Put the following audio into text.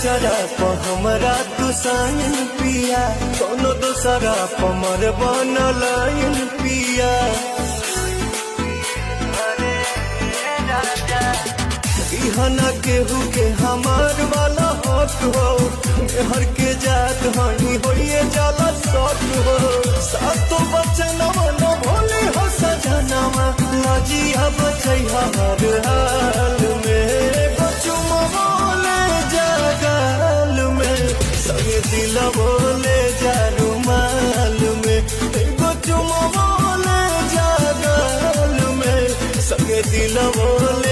कजरा प हमरा तू साइन पिया, कोनो दोसरा प मर बनल पिया। इहना केहू के हमार वाला हक हो, हर के जात हनी होइए जाला सक हो। सातो बचनवा न भोले हो सजनवा, लजिया बचै हर हाल में। बचुमा बोले जगाल में, संगे दिल बोले जा रुमाल में। बचुमा बोले जगाल में, संगे दिल बोले